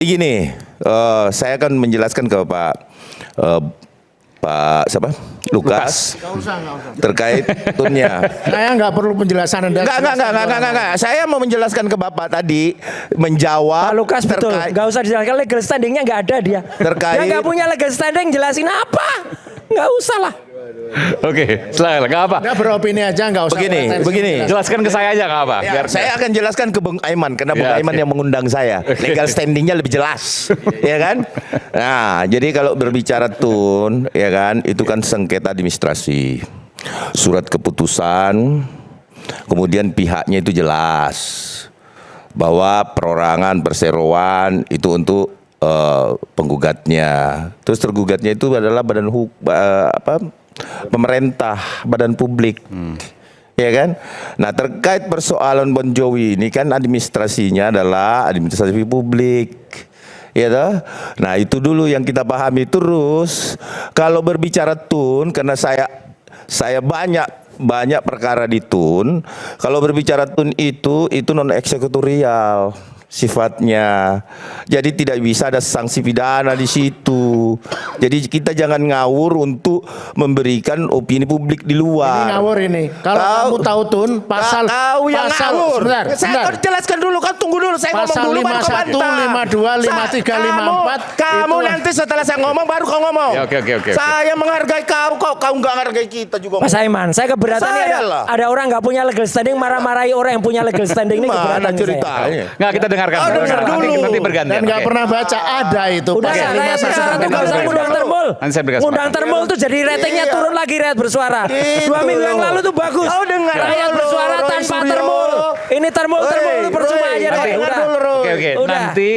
Gini, saya akan menjelaskan ke Pak siapa? Lukas. Nggak usah. Terkait tunnya. Saya nggak perlu penjelasan Anda. Enggak. Saya mau menjelaskan ke Bapak tadi, menjawab Pak Lukas betul, nggak usah dijelaskan, legal standingnya nggak ada dia. Terkait- Dia nggak punya legal standing, jelasin apa? Nggak usah lah. Oke, silakan. Nggak apa. Nggak beropini aja, nggak usah. Begini. Jelaskan ke saya aja nggak apa. Ya, Biar saya akan jelaskan ke Bung Aiman karena Bung Ya, Aiman oke. yang mengundang saya. Legal standingnya lebih jelas, ya kan? Nah, jadi kalau berbicara tun, ya kan, itu kan sengketa administrasi, surat keputusan, kemudian pihaknya itu jelas bahwa perorangan perseroan itu untuk penggugatnya. Terus tergugatnya itu adalah pemerintah, badan publik. Ya kan? Nah, terkait persoalan Bon Jovi ini kan administrasinya adalah administrasi publik. Ya toh? Nah, itu dulu yang kita pahami. Terus kalau berbicara tun, karena saya banyak perkara di tun. Kalau berbicara tun itu non eksekutorial sifatnya. Jadi tidak bisa ada sanksi pidana di situ. Jadi kita jangan ngawur untuk memberikan opini publik di luar. Ini ngawur ini. Kalau kamu tahu tun, pasal tahu yang ngawur. Saya jelaskan dulu kan, tunggu dulu saya Pasal ngomong dulu baru kau 51, bantah. 52, 53, 54. Kamu itu- nanti setelah saya ngomong baru kau ngomong. Ya, oke. Saya menghargai kau nggak menghargai kita juga. Mas Aiman, saya keberatan nih Saya lah. ada orang nggak punya legal standing marah-marahi orang yang punya legal standing ini keberatan Mana nih saya. ceritanya? Nggak, kita dengarkan. dengar dulu. Nanti bergantian. Dan nggak Oke. pernah baca ada itu. Udah pasal lah, 51, rakyat bersuara tuh nggak usah Oke. ngundang termul. Nanti saya berikan Ngundang kesempatan. termul tuh jadi ratingnya Iya. turun lagi rakyat bersuara. Gitu 2 minggu yang loh. lalu tuh bagus. Kau dengar Rakyat dulu, bersuara Roy tanpa Suryo. termul. Ini termul itu percuma Roy, aja deh. dengar Udah. dulu, Roy. Oke. Udah. Nanti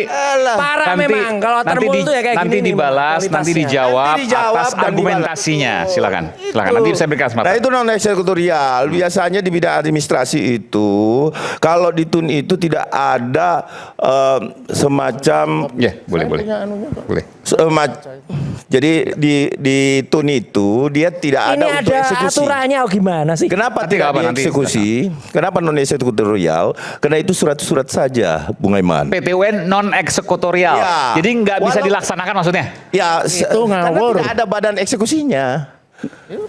Parah memang kalau termul tuh ya kayak nanti gini nih, dibalas, nanti kualitasnya. dijawab, Nanti dijawab atas dan argumentasinya. Silakan. Nanti saya berikan kesempatan. Nah, itu non eksekutorial. Biasanya di bidang administrasi itu kalau di tun itu tidak ada semacam Ya, boleh. jadi di tun itu dia tidak Ini ada untuk ada eksekusi. aturannya gimana sih? Kenapa Nanti tidak apa, nanti dieksekusi? Kenapa non eksekutorial? Karena itu surat-surat saja, Bung Aiman. PTUN non eksekutorial. Ya. Jadi nggak bisa Walau- dilaksanakan maksudnya. Ya, Itu karena ngawur. tidak ada badan eksekusinya.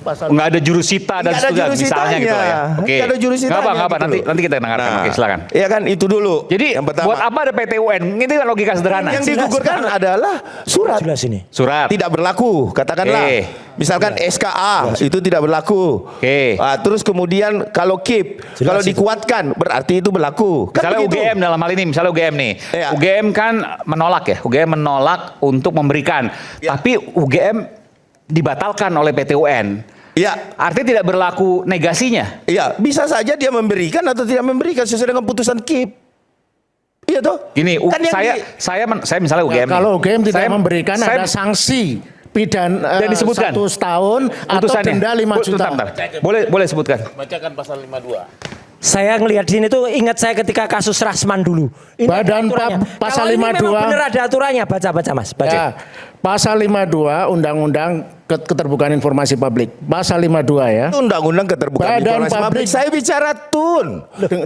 Nggak ada jurusita dan Nggak ada seterusnya misalnya gitu lah ya. jurusitanya. Oke. Nggak ada jurusitanya Nggak apa. gitu loh. Nanti kita dengarkan. Oke, silakan. Iya kan itu dulu. Jadi yang pertama. buat apa ada PTUN? Ini kan logika sederhana. Yang digugurkan adalah surat. Jelas ini. Surat. Tidak berlaku, katakanlah. Oke. Misalkan SKA itu tidak berlaku. Oke. Terus kemudian kalau KIP, kalau dikuatkan berarti itu berlaku. Kan Misalnya begitu. UGM dalam hal ini, misalnya UGM nih. Iya. UGM kan menolak ya. UGM menolak untuk memberikan. Iya. Tapi UGM dibatalkan oleh PTUN. Iya, Artinya tidak berlaku negasinya. iya, bisa saja dia memberikan atau tidak memberikan sesuai dengan putusan KIP. Iya toh? Gini, Kan yang saya misalnya UGM. nih. Kalau UGM tidak Saya- memberikan saya- ada sanksi pidana Dan disebutkan 1 tahun atau putusannya. denda 5 juta. Bentar. Boleh sebutkan. Bacakan pasal 52. Saya ngelihat di sini tuh ingat saya ketika kasus Rasman dulu. Ini Badan ada aturannya. pasal Kalau ini memang 52. benar ada aturannya. Baca Mas. Baca. Ya, pasal 52 Undang-Undang Keterbukaan Informasi Publik. Pasal 52 ya. Itu undang-undang keterbukaan Badan informasi publik. Publik. Saya bicara tun.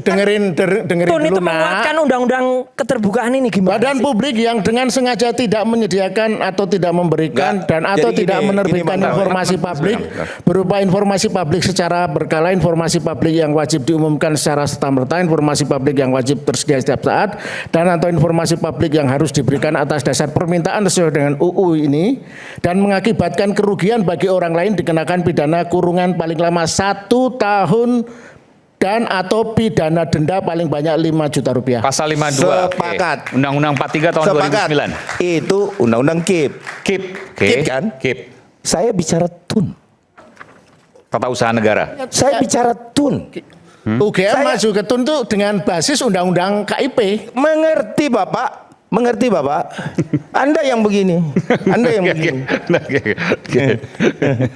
Dengerin Tun itu dulu menguatkan nak. undang-undang keterbukaan ini gimana? Badan sih? publik yang dengan sengaja tidak menyediakan atau tidak memberikan Nggak. dan atau Jadi tidak gini, menerbitkan gini, Bang. informasi publik berupa informasi publik secara berkala, informasi publik yang wajib diumumkan secara serta-merta, informasi publik yang wajib tersedia setiap saat, dan atau informasi publik yang harus diberikan atas dasar permintaan sesuai dengan UU ini dan mengakibatkan kerugian bagi orang lain dikenakan pidana kurungan paling lama 1 tahun dan atau pidana denda paling banyak 5 juta rupiah. Pasal 52. Oke. Sepakat. Undang-Undang 43 tahun Sepakat. 2009. Itu undang-undang KIP. KIP. Oke. KIP kan? KIP. Saya bicara tun. Tata Usaha Negara. Saya bicara tun. UGM Saya- maju ke tun itu dengan basis undang-undang KIP. Mengerti Bapak? Mengerti Bapak? Anda yang begini. Anda yang begini.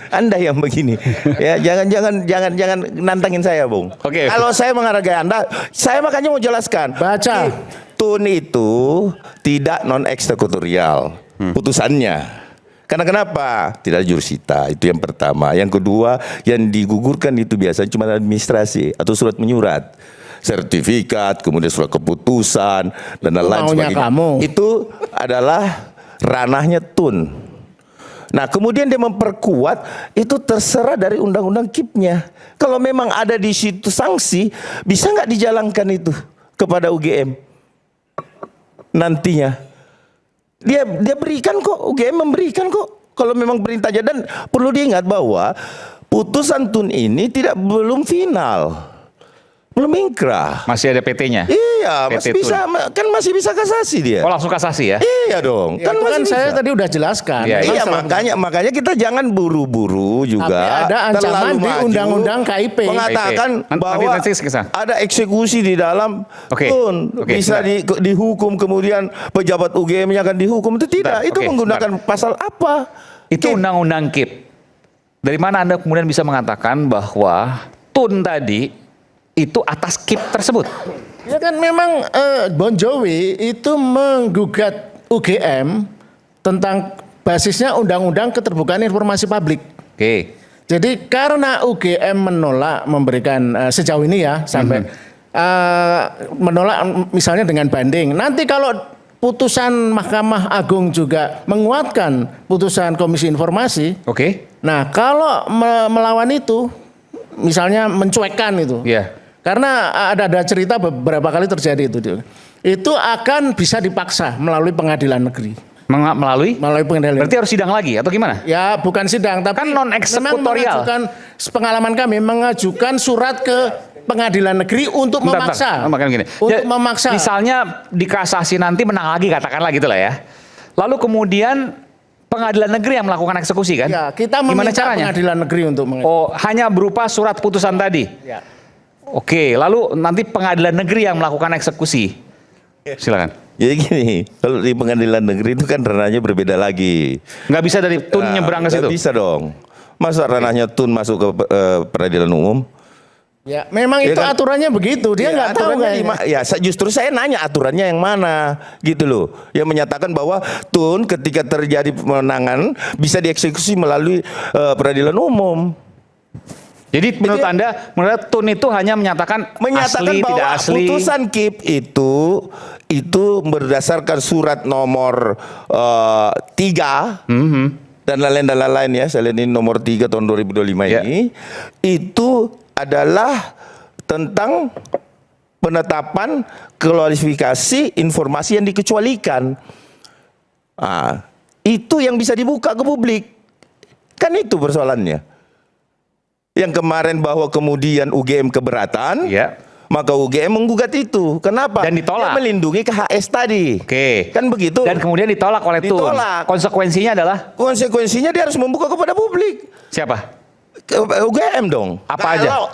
Anda yang begini. Ya, jangan nantangin saya, Bung. Oke. Kalau saya menghargai Anda, saya makanya mau jelaskan. Baca. Tun itu tidak non eksekutorial putusannya. Karena kenapa? Tidak ada jurusita, itu yang pertama. Yang kedua, yang digugurkan itu biasanya cuma administrasi atau surat menyurat. sertifikat, kemudian surat keputusan dan lain maunya sebagainya. kamu. Itu adalah ranahnya Tun. Nah, kemudian dia memperkuat itu terserah dari undang-undang KIP-nya. Kalau memang ada di situ sanksi, bisa nggak dijalankan itu kepada UGM nantinya? Dia berikan kok, UGM memberikan kok. Kalau memang perintahnya, dan perlu diingat bahwa putusan Tun ini belum final. Belum ingkrah. Masih ada PT-nya. Iya, PT masih bisa, kan masih bisa kasasi dia. Oh, langsung kasasi ya? Iya dong. Ya, itu kan masih saya bisa. tadi udah jelaskan. Iya, Memang Iya, setelah- makanya kita jangan buru-buru juga. Tapi ada ancaman terlalu di maju, Undang-Undang KIP. mengatakan Nanti bahwa kesana. ada eksekusi di dalam Oke. Tun, Oke, bisa sebentar. dihukum, kemudian pejabat UGM-nya akan dihukum. Itu tidak. Sebentar, Itu oke, menggunakan pasal apa? Itu undang-undang KIP. Dari mana Anda kemudian bisa mengatakan bahwa Tun tadi itu atas KIP tersebut? Ya kan memang Bon Jovi itu menggugat UGM tentang basisnya Undang-Undang Keterbukaan Informasi Publik. Oke. Jadi karena UGM menolak memberikan sejauh ini ya sampai menolak misalnya dengan banding. Nanti kalau putusan Mahkamah Agung juga menguatkan putusan Komisi Informasi. Oke. Nah kalau melawan itu, misalnya mencuekkan itu. Iya. Karena ada cerita beberapa kali terjadi itu akan bisa dipaksa melalui pengadilan negeri. Melalui? Melalui pengadilan. Berarti harus sidang lagi atau gimana? Ya bukan sidang, tapi Kan non-eksekutorial. memang pengalaman kami mengajukan surat ke pengadilan negeri untuk memaksa. Makanya gini. Untuk memaksa. Misalnya di kasasi nanti menang lagi, katakanlah gitu lah ya. Lalu kemudian pengadilan negeri yang melakukan eksekusi kan? Ya, kita Gimana meminta caranya? pengadilan negeri untuk Oh, hanya berupa surat putusan tadi? Ya. Oke, lalu nanti pengadilan negeri yang melakukan eksekusi. Silakan. Jadi gini, kalau di pengadilan negeri itu kan ranahnya berbeda lagi. Nggak bisa dari Tun nyebrang ke Nggak situ? bisa dong. Masa ranahnya Tun masuk ke peradilan umum? Ya, memang Ya itu kan? aturannya begitu. Dia Ya, nggak tahu aturannya kayaknya. justru saya nanya aturannya yang mana gitu loh. Yang menyatakan bahwa Tun ketika terjadi pemenangan bisa dieksekusi melalui peradilan umum. Jadi menurut Anda, menurut Tun itu hanya menyatakan asli, bahwa tidak asli. putusan KIP itu berdasarkan surat nomor 3 dan lain-lain ya. Saya lihat ini nomor 3 tahun 2025 Ya. ini itu adalah tentang penetapan klasifikasi informasi yang dikecualikan. Itu yang bisa dibuka ke publik. Kan itu persoalannya. Yang kemarin bahwa kemudian UGM keberatan, Ya. maka UGM menggugat itu. Kenapa? Dan ditolak. Dia melindungi KHS tadi. Oke. Kan begitu. Dan kemudian ditolak oleh Tun. Ditolak. Konsekuensinya adalah Konsekuensinya dia harus membuka kepada publik. siapa? UGM dong. Apa aja?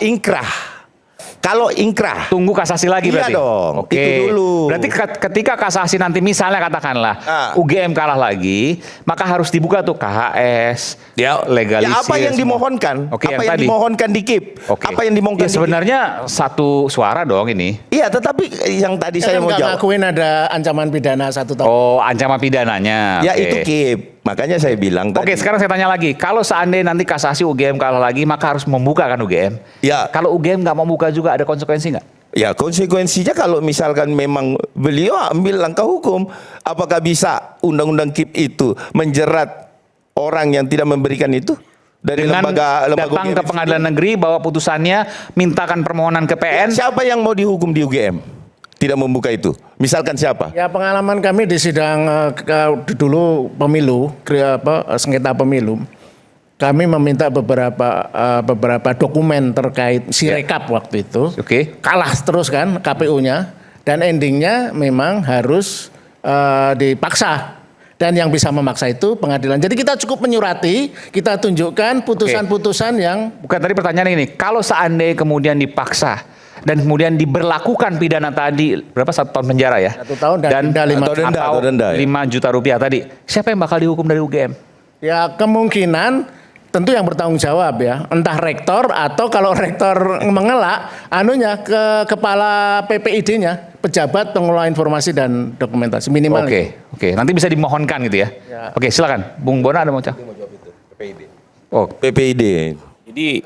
Kalau ingkrah. Tunggu kasasi lagi Iya berarti? dong, Oke. itu dulu. Berarti ketika kasasi nanti misalnya katakanlah UGM kalah lagi, maka harus dibuka tuh KHS, legalisir. Ya apa yang semua. dimohonkan? Oke, apa yang yang tadi. dimohonkan di KIP? Oke. Apa yang dimohonkan Ya di KIP? sebenarnya satu suara dong ini. Iya, tetapi yang tadi saya Saya mau nggak jawab. ngakuin ada ancaman pidana 1 tahun. Oh, ancaman pidananya. Ya Oke. itu KIP. Makanya saya bilang Oke, tadi. sekarang saya tanya lagi. Kalau seandainya nanti kasasi UGM kalah lagi, maka harus membuka kan UGM? Ya. Kalau UGM nggak mau buka juga ada konsekuensi nggak? Ya konsekuensinya kalau misalkan memang beliau ambil langkah hukum, apakah bisa undang-undang KIP itu menjerat orang yang tidak memberikan itu dari Dengan lembaga datang UGM ke pengadilan negeri bawa putusannya, mintakan permohonan ke PN. Siapa yang mau dihukum di UGM? Tidak membuka itu. Misalkan siapa? Ya pengalaman kami di sidang dulu pemilu, sengketa pemilu, kami meminta beberapa dokumen terkait Sirekap waktu itu. Oke. Kalah terus kan KPU-nya dan endingnya memang harus dipaksa. Dan yang bisa memaksa itu pengadilan. Jadi kita cukup menyurati, kita tunjukkan putusan-putusan yang Bukan tadi pertanyaan ini, kalau seandainya kemudian dipaksa dan kemudian diberlakukan pidana tadi berapa 1 tahun penjara ya? 1 tahun dan denda 5 atau denda, atau atau denda, ya? 5 juta rupiah tadi. Siapa yang bakal dihukum dari UGM? ya kemungkinan tentu yang bertanggung jawab ya, entah rektor atau kalau rektor mengelak, anunya ke kepala PPID-nya, pejabat pengelola informasi dan dokumentasi minimal. Oke. Nanti bisa dimohonkan gitu ya. Oke, silakan. Bung Bona ada mau cak? Oh, PPID. Jadi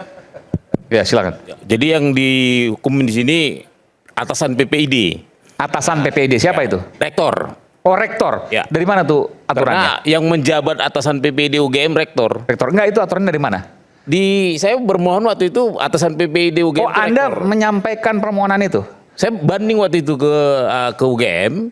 ya silakan. yang dihukum di sini atasan PPID. Atasan PPID siapa itu? Rektor. Oh, rektor. Ya. Dari mana tuh aturannya? Karena yang menjabat atasan PPID UGM rektor. Rektor. Enggak, itu aturan dari mana? Saya bermohon waktu itu atasan PPID UGM. Oh, itu Anda rektor. menyampaikan permohonan itu? Saya banding waktu itu ke UGM.